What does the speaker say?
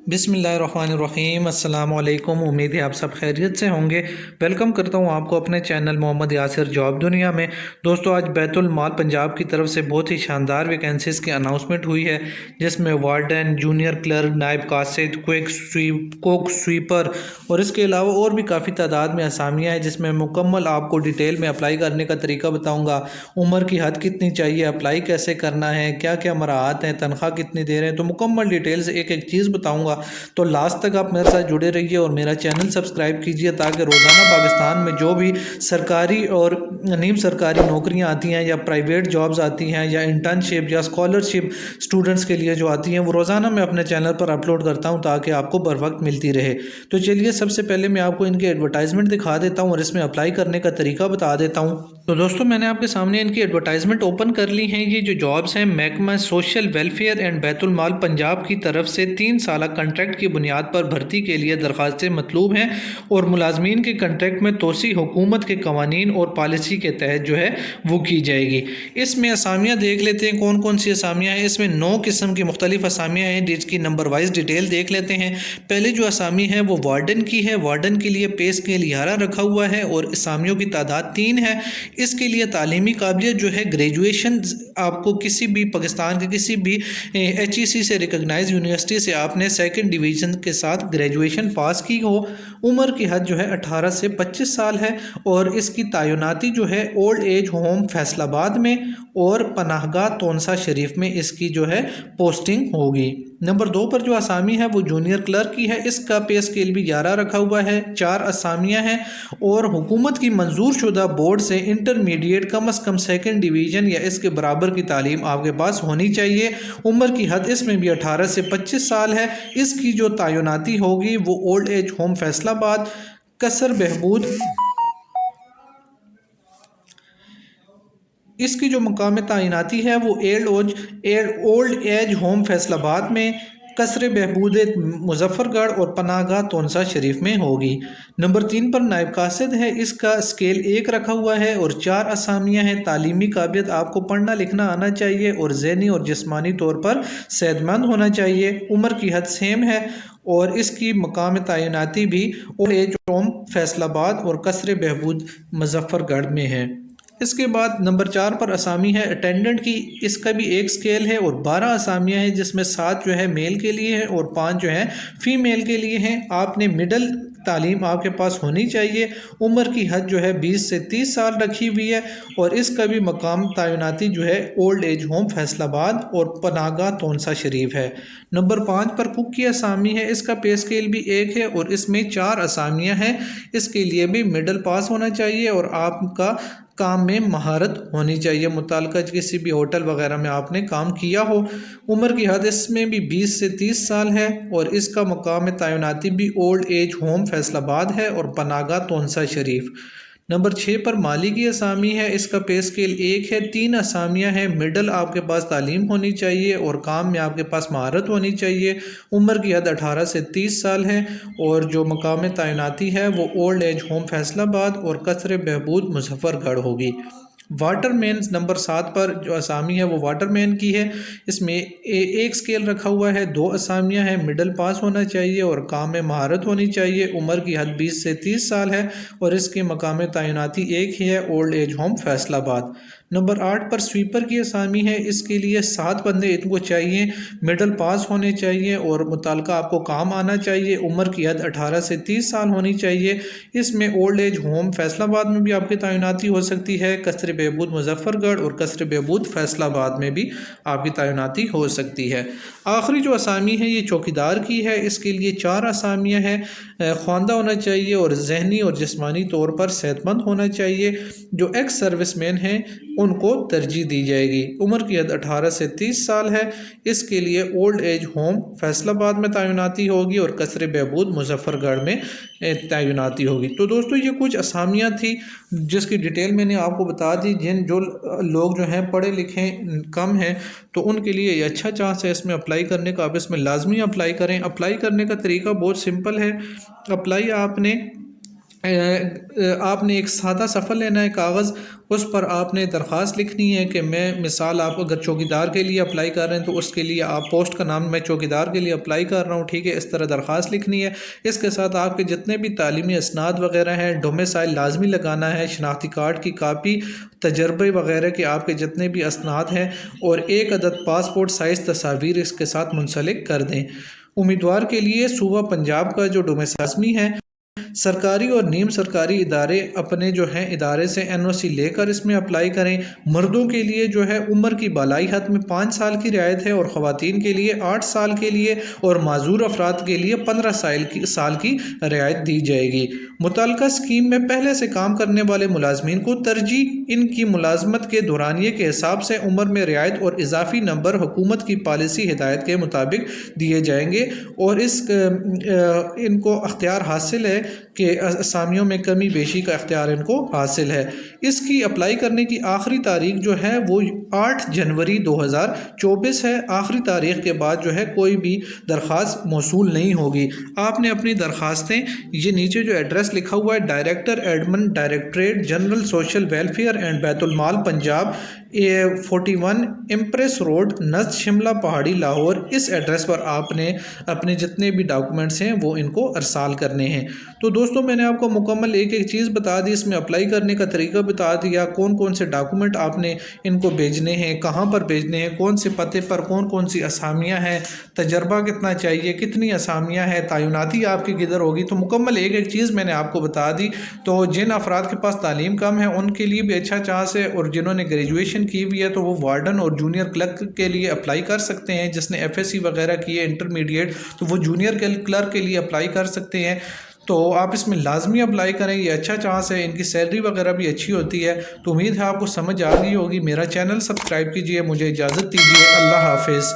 बिस्मिल्लाहिर्रहमानिर्रहीम। अस्सलाम वालेकुम। उम्मीद है आप सब खैरियत से होंगे। वेलकम करता हूं आपको अपने चैनल मोहम्मद यासिर जॉब दुनिया में। दोस्तों, आज बैतुल माल पंजाब की तरफ से बहुत ही शानदार वैकेंसीज़ की अनाउंसमेंट हुई है, जिसमें वार्डन, जूनियर क्लर्क, नायब कासिद, कुक स्वीपर और इसके अलावा और भी काफ़ी तादाद में असामियाँ हैं, जिसमें मुकम्मल आपको डिटेल में अप्लाई करने का तरीका बताऊँगा। उम्र की हद कितनी चाहिए, अप्लाई कैसे करना है, क्या क्या मराहत हैं, तनख्वाह कितनी दे रहे हैं, तो मुकम्मल डिटेल से एक एक चीज़ बताऊँगा। तो लास्ट तक आप मेरे साथ जुड़े रहिए और मेरा चैनल सब्सक्राइब कीजिए, ताकि रोज़ाना पाकिस्तान में जो भी सरकारी और नीम सरकारी नौकरियां आती हैं या प्राइवेट जॉब्स आती हैं या इंटर्नशिप या स्कॉलरशिप स्टूडेंट्स के लिए जो आती हैं, वो रोज़ाना मैं अपने चैनल पर अपलोड करता हूं, ताकि आपको बर वक्त मिलती रहे। तो चलिए, सबसे पहले मैं आपको इनकी एडवर्टाइजमेंट दिखा देता हूँ और इसमें अप्लाई करने का तरीका बता देता हूँ। तो दोस्तों, मैंने आपके सामने इनकी एडवर्टाइजमेंट ओपन कर ली हैं। ये जो जॉब्स हैं, महकमा सोशल वेलफेयर एंड बैतुल माल पंजाब की तरफ से 3 साल कंट्रैक्ट की बुनियाद पर भर्ती के लिए दरखास्तें मतलूब हैं और मुलाजमीन के कंट्रैक्ट में तोसी हुकूमत के कवानीन और पॉलिसी के तहत जो है वो की जाएगी। इसमें असामियाँ देख लेते हैं कौन कौन सी असामियाँ हैं। इसमें 9 किस्म की मुख्तलिफ असामियाँ हैं, जिसकी नंबर वाइज डिटेल देख लेते हैं। पहले जो असामी है वो वार्डन की है। वार्डन के लिए पे स्केल 11 रखा हुआ है और असामियों की तादाद 3 है। इसके लिए तालीमी काबिलियत जो है, ग्रेजुएशन आपको किसी भी पाकिस्तान के किसी भी HEC से रिकगनाइज यूनिवर्सिटी से आपने सेकंड डिवीज़न के साथ ग्रेजुएशन पास की हो। उम्र की हद जो है 18 से 25 साल है और इसकी तैनाती जो है ओल्ड एज होम फैसलाबाद में और पनाहगाह तोनसा शरीफ में इसकी जो है पोस्टिंग होगी। नंबर 2 पर जो असामी है वो जूनियर क्लर्क की है। इसका पे स्केल भी 11 रखा हुआ है। 4 असामियाँ हैं और हुकूमत की मंजूर शुदा बोर्ड से इंटरमीडिएट कम अज़ कम सेकंड डिवीज़न या इसके बराबर की तालीम आपके पास होनी चाहिए। उम्र की हद इसमें भी 18 से 25 साल है। इसकी जो तैनाती होगी वो ओल्ड एज होम फैसलाबाद, कसर बहबूद, इसकी जो मकाम तैनाती है वो ओल्ड एज होम फैसलाबाद में, कसर बहबूद मुजफ्फरगढ़ और पनाहगाह तोनसा शरीफ में होगी। नंबर 3 पर नायब कासिद है। इसका स्केल 1 रखा हुआ है और 4 असामियाँ हैं। तालीमी काबिलियत आपको पढ़ना लिखना आना चाहिए और ज़हनी और जिस्मानी तौर पर सेहतमंद होना चाहिए। उम्र की हद सेम है और इसकी मकाम तैनाती भी ओल्ड एज होम फैसलाबाद और कसर बहबूद मुजफ्फरगढ़ में है। इसके बाद नंबर 4 पर असामी है अटेंडेंट की। इसका भी एक स्केल है और 12 असामियाँ हैं, जिसमें 7 जो है मेल के लिए हैं और 5 जो हैं फीमेल के लिए हैं। आपने मिडल तालीम आपके पास होनी चाहिए। उम्र की हद जो है 20 से 30 साल रखी हुई है और इसका भी मकाम तैनाती जो है ओल्ड एज होम फैसलाबाद और पनाहगाह तोनसा शरीफ है। नंबर 5 पर कुक की असामी है। इसका पे स्केल भी 1 है और इसमें 4 असामियाँ हैं। इसके लिए भी मिडल पास होना चाहिए और आपका काम में महारत होनी चाहिए, मुताल्लिका किसी भी होटल वगैरह में आपने काम किया हो। उम्र की हद इसमें भी 20 से 30 साल है और इसका मकाम तैनाती भी ओल्ड एज होम फैसलाबाद है और पनाहगाह तोनसा शरीफ। नंबर 6 पर माली की असामी है। इसका पे स्केल 1 है। 3 असामियाँ हैं। मिडल आपके पास तालीम होनी चाहिए और काम में आपके पास महारत होनी चाहिए। उम्र की हद 18 से 30 साल है और जो मकाम तैनाती है वो ओल्ड एज होम फैसलाबाद और कसर बहबूद मुजफ्फरगढ़ होगी। वाटरमैन नंबर 7 पर जो असामी है वो वाटरमैन की है। इसमें एक स्केल रखा हुआ है। 2 असामियाँ हैं। मिडल पास होना चाहिए और काम में महारत होनी चाहिए। उम्र की हद 20 से 30 साल है और इसके मकाम तैनाती एक ही है, old age home Faisalabad. Number 8 पर स्वीपर की असामी है। इसके लिए 7 बंदे इनको चाहिए। मिडल पास होने चाहिए और मुताल्लिका आपको काम आना चाहिए। उम्र की हद 18 से 30 साल होनी चाहिए। इसमें ओल्ड एज होम फैसलाबाद में भी आपकी तैनाती हो सकती है, कसर बहबूद मुजफ्फरगढ़ और कसर बहबूद फैसलाबाद में भी आपकी तैनाती हो सकती है। आखिरी जो असामी है ये चौकीदार की है। इसके लिए 4 असामियाँ हैं। ख्वानदा होना चाहिए और जहनी और जिस्मानी तौर पर सेहतमंद होना चाहिए। जो एक्स सर्विसमैन हैं उनको तरजीह दी जाएगी। उम्र की हद 18 से 30 साल है। इसके लिए ओल्ड एज होम फैसलाबाद में तैनाती होगी और कसर बहबूद मुजफ्फरगढ़ में तैनाती होगी। तो दोस्तों, ये कुछ असामियाँ थी जिसकी डिटेल मैंने आपको बता दी। जो लोग जो हैं पढ़े लिखे कम हैं तो उनके लिए ये अच्छा चांस है इसमें अप्लाई करने का। आप इसमें लाजमी अप्लाई करें। अप्लाई करने का तरीका बहुत सिंपल है। अप्लाई आपने آپ نے ایک سادہ صفحہ لینا ہے کاغذ، اس پر آپ نے درخواست لکھنی ہے کہ میں مثال آپ اگر چوکیدار کے لیے اپلائی کر رہے ہیں تو اس کے لیے آپ پوسٹ کا نام میں چوکیدار کے لیے اپلائی کر رہا ہوں، ٹھیک ہے، اس طرح درخواست لکھنی ہے۔ اس کے ساتھ آپ کے جتنے بھی تعلیمی اسناد وغیرہ ہیں، ڈومیسائل لازمی لگانا ہے، شناختی کارڈ کی کاپی، تجربے وغیرہ کے آپ کے جتنے بھی اسناد ہیں، اور ایک عدد پاسپورٹ سائز تصاویر اس کے ساتھ منسلک کر دیں۔ امیدوار کے لیے صوبہ پنجاب کا جو ڈومیسائل لازمی ہے، سرکاری اور نیم سرکاری ادارے اپنے جو ہیں ادارے سے NOC لے کر اس میں اپلائی کریں۔ مردوں کے لیے جو ہے عمر کی بالائی حد میں 5 سال کی رعایت ہے، اور خواتین کے لیے 8 سال کے لیے، اور معذور افراد کے لیے 15 سال کی رعایت دی جائے گی۔ متعلقہ اسکیم میں پہلے سے کام کرنے والے ملازمین کو ترجیح ان کی ملازمت کے دورانیے کے حساب سے عمر میں رعایت اور اضافی نمبر حکومت کی پالیسی ہدایت کے مطابق دیے جائیں گے، اور ان کو اختیار حاصل ہے کہ اسامیوں میں کمی بیشی کا اختیار ان کو حاصل ہے۔ اس کی اپلائی کرنے کی آخری تاریخ جو ہے وہ 8 جنوری 2024 ہے۔ آخری تاریخ کے بعد جو ہے کوئی بھی درخواست موصول نہیں ہوگی۔ آپ نے اپنی درخواستیں، یہ نیچے جو ایڈریس لکھا ہوا ہے، director admin directorate general social welfare and بیت المال پنجاب، 41 امپریس روڈ، نزد شملہ پہاڑی، لاہور، اس ایڈریس پر آپ نے اپنے جتنے بھی ڈاکومنٹس ہیں وہ ان کو ارسال کرنے ہیں۔ تو دوستوں میں نے آپ کو مکمل ایک چیز بتا دی، اس میں اپلائی کرنے کا طریقہ بتا دیا، کون کون سے ڈاکومنٹ آپ نے ان کو بھیجنے ہیں، کہاں پر بھیجنے ہیں، کون سے پتے پر کون کون سی اسامیاں ہیں، تجربہ کتنا چاہیے، کتنی اسامیاں ہیں، تعیناتی آپ کی کدھر ہوگی، تو مکمل ایک چیز میں نے آپ کو بتا دی۔ تو جن افراد کے پاس تعلیم کم ہے ان کے لیے بھی اچھا چانس ہے، اور جنہوں نے گریجویشن کی ہوئی ہے تو وہ وارڈن اور جونیئر کلرک کے لیے اپلائی کر سکتے ہیں۔ جس نے FSC وغیرہ کی ہے انٹرمیڈیٹ، تو وہ جونیئر کلرک کے لیے اپلائی کر سکتے ہیں۔ تو آپ اس میں لازمی اپلائی کریں، یہ اچھا چانس ہے، ان کی سیلری وغیرہ بھی اچھی ہوتی ہے۔ تو امید ہے آپ کو سمجھ آ گئی ہوگی۔ میرا چینل سبسکرائب کیجئے، مجھے اجازت دیجیے، اللہ حافظ۔